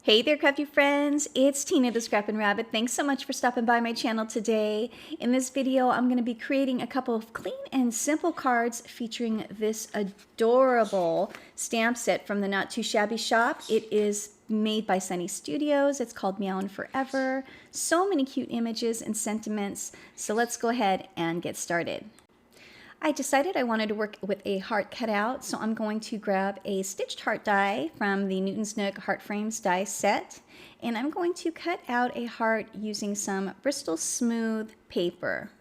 Hey there, crafty friends. It's Tina the Scrappin' Rabbit. Thanks so much for stopping by my channel today. In this video, I'm going to be creating a couple of clean and simple cards featuring this adorable stamp set from the Not Too Shabby shop. It is made by Sunny Studios. It's called Meow and Furever. So many cute images and sentiments. So let's go ahead and get started. I decided I wanted to work with a heart cutout, so I'm going to grab a stitched heart die from the Newton's Nook Heart Frames die set, and I'm going to cut out a heart using some Bristol Smooth paper.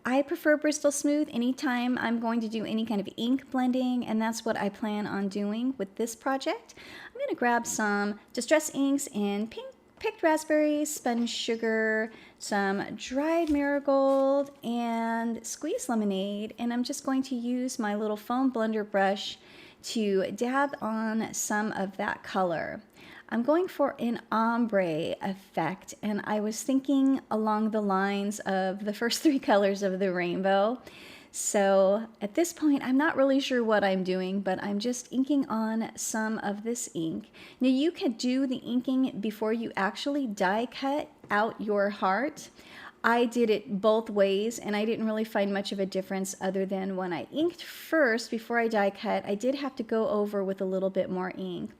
I prefer Bristol Smooth anytime I'm going to do any kind of ink blending, and that's what I plan on doing with this project. I'm going to grab some Distress inks in pink, picked raspberries, spun sugar, some dried marigold, and squeezed lemonade, and I'm just going to use my little foam blender brush to dab on some of that color. I'm going for an ombre effect, and I was thinking along the lines of the first three colors of the rainbow. So at this point, I'm not really sure what I'm doing, but I'm just inking on some of this ink. Now you can do the inking before you actually die cut out your heart. I did it both ways, and I didn't really find much of a difference other than when I inked first before I die cut, I did have to go over with a little bit more ink.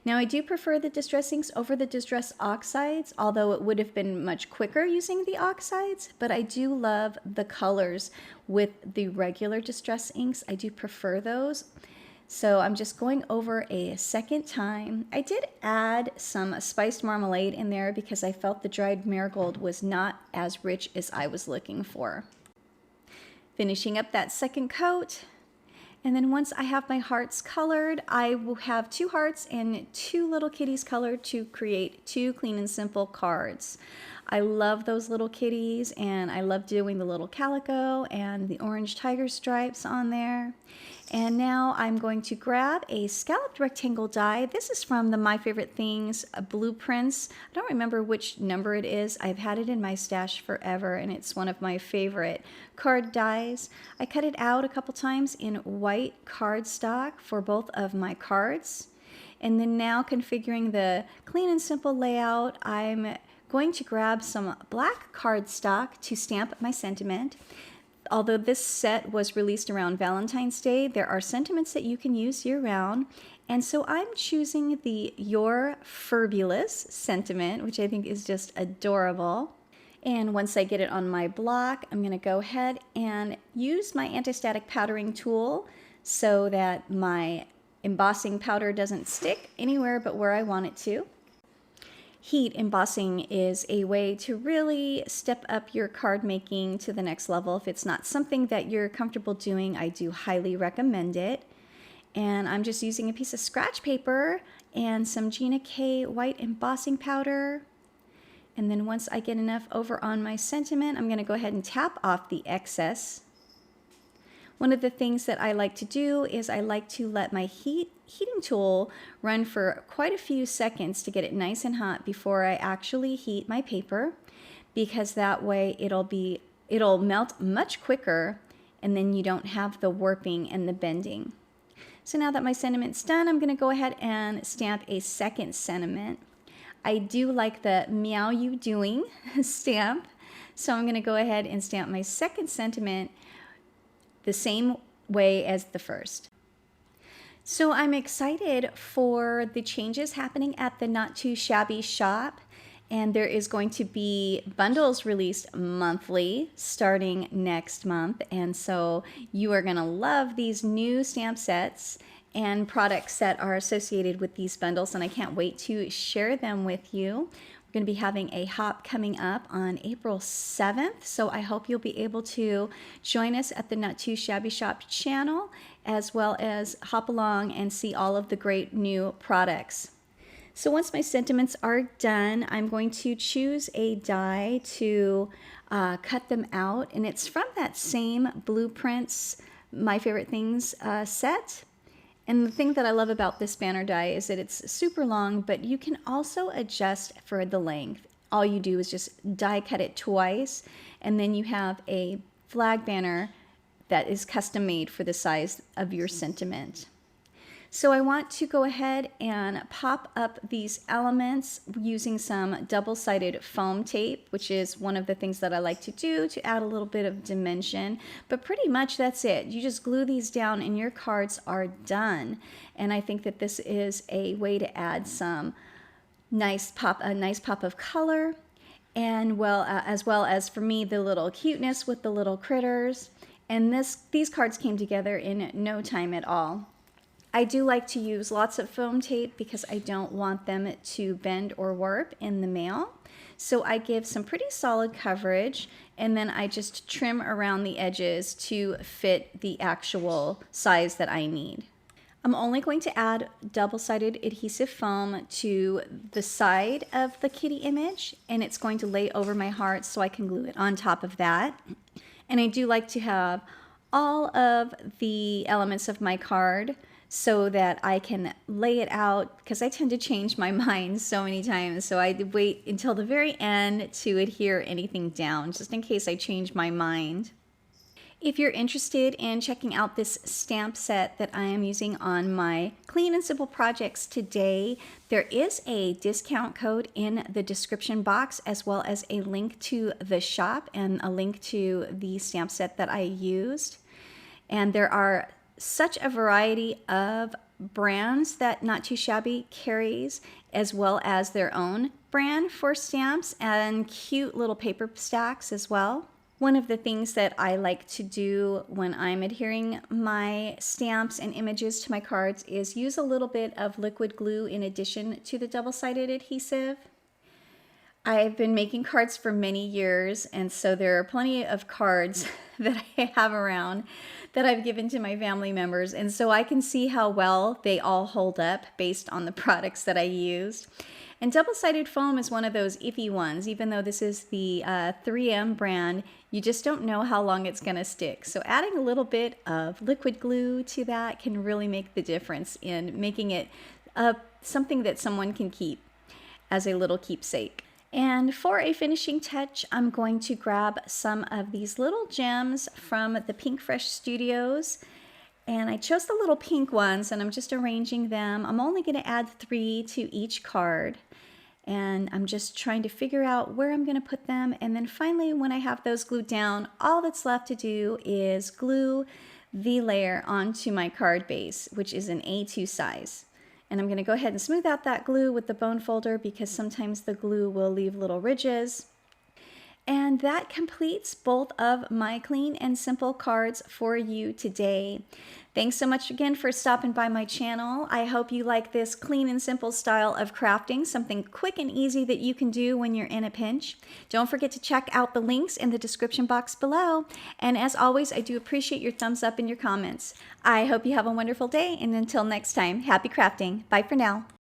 Now I do prefer the Distress inks over the Distress oxides, although it would have been much quicker using the oxides, but I do love the colors with the regular Distress inks. I do prefer those. So I'm just going over a second time. I did add some spiced marmalade in there because I felt the dried marigold was not as rich as I was looking for. Finishing up that second coat. And then once I have my hearts colored, I will have two hearts and two little kitties colored to create two clean and simple cards. I love those little kitties, and I love doing the little calico and the orange tiger stripes on there. And now I'm going to grab a scalloped rectangle die. This is from the My Favorite Things blueprints. I don't remember which number it is. I've had it in my stash forever, and it's one of my favorite card dies. I cut it out a couple times in white cardstock for both of my cards. And then now configuring the clean and simple layout, I'm going to grab some black cardstock to stamp my sentiment. Although this set was released around Valentine's Day, there are sentiments that you can use year-round, and so I'm choosing the You're Furbulous sentiment, which I think is just adorable. And once I get it on my block, I'm going to go ahead and use my anti-static powdering tool so that my embossing powder doesn't stick anywhere but where I want it to. Heat embossing is a way to really step up your card making to the next level. If it's not something that you're comfortable doing, I do highly recommend it. And I'm just using a piece of scratch paper and some Gina K white embossing powder. And then once I get enough over on my sentiment, I'm going to go ahead and tap off the excess. One of the things that I like to do is I like to let my heating tool run for quite a few seconds to get it nice and hot before I actually heat my paper, because that way it'll melt much quicker, and then you don't have the warping and the bending. So now that my sentiment's done, I'm going to go ahead and stamp a second sentiment. I do like the Meow You Doing stamp, so I'm going to go ahead and stamp my second sentiment the same way as the first. So I'm excited for the changes happening at the Not Too Shabby shop, and there is going to be bundles released monthly starting next month, and so you are going to love these new stamp sets and products that are associated with these bundles, and I can't wait to share them with you. We're going to be having a hop coming up on April 7th, so I hope you'll be able to join us at the Not Too Shabby Shop channel, as well as hop along and see all of the great new products. So once my sentiments are done, I'm going to choose a die to cut them out, and it's from that same Blueprints My Favorite Things set. And the thing that I love about this banner die is that it's super long, but you can also adjust for the length. All you do is just die cut it twice, and then you have a flag banner that is custom made for the size of your sentiment. So I want to go ahead and pop up these elements using some double-sided foam tape, which is one of the things that I like to do to add a little bit of dimension. But pretty much that's it. You just glue these down and your cards are done. And I think that this is a way to add some a nice pop of color, and as well as for me the little cuteness with the little critters. And these cards came together in no time at all. I do like to use lots of foam tape because I don't want them to bend or warp in the mail. So I give some pretty solid coverage, and then I just trim around the edges to fit the actual size that I need. I'm only going to add double-sided adhesive foam to the side of the kitty image, and it's going to lay over my heart so I can glue it on top of that. And I do like to have all of the elements of my card so that I can lay it out, because I tend to change my mind so many times. So I wait until the very end to adhere anything down, just in case I change my mind. If you're interested in checking out this stamp set that I am using on my Clean and Simple projects today, there is a discount code in the description box, as well as a link to the shop and a link to the stamp set that I used. And there are such a variety of brands that Not Too Shabby carries, as well as their own brand for stamps and cute little paper stacks as well. One of the things that I like to do when I'm adhering my stamps and images to my cards is use a little bit of liquid glue in addition to the double-sided adhesive. I've been making cards for many years, and so there are plenty of cards that I have around that I've given to my family members, and so I can see how well they all hold up based on the products that I used. And double-sided foam is one of those iffy ones. Even though this is the 3M brand, you just don't know how long it's going to stick. So adding a little bit of liquid glue to that can really make the difference in making it something that someone can keep as a little keepsake. And for a finishing touch, I'm going to grab some of these little gems from the Pink Fresh Studios. And I chose the little pink ones, and I'm just arranging them. I'm only going to add 3 to each card. And I'm just trying to figure out where I'm going to put them. And then finally, when I have those glued down, all that's left to do is glue the layer onto my card base, which is an A2 size. And I'm going to go ahead and smooth out that glue with the bone folder, because sometimes the glue will leave little ridges. And that completes both of my Clean and Simple cards for you today. Thanks so much again for stopping by my channel. I hope you like this clean and simple style of crafting, something quick and easy that you can do when you're in a pinch. Don't forget to check out the links in the description box below. And as always, I do appreciate your thumbs up and your comments. I hope you have a wonderful day, and until next time, happy crafting. Bye for now.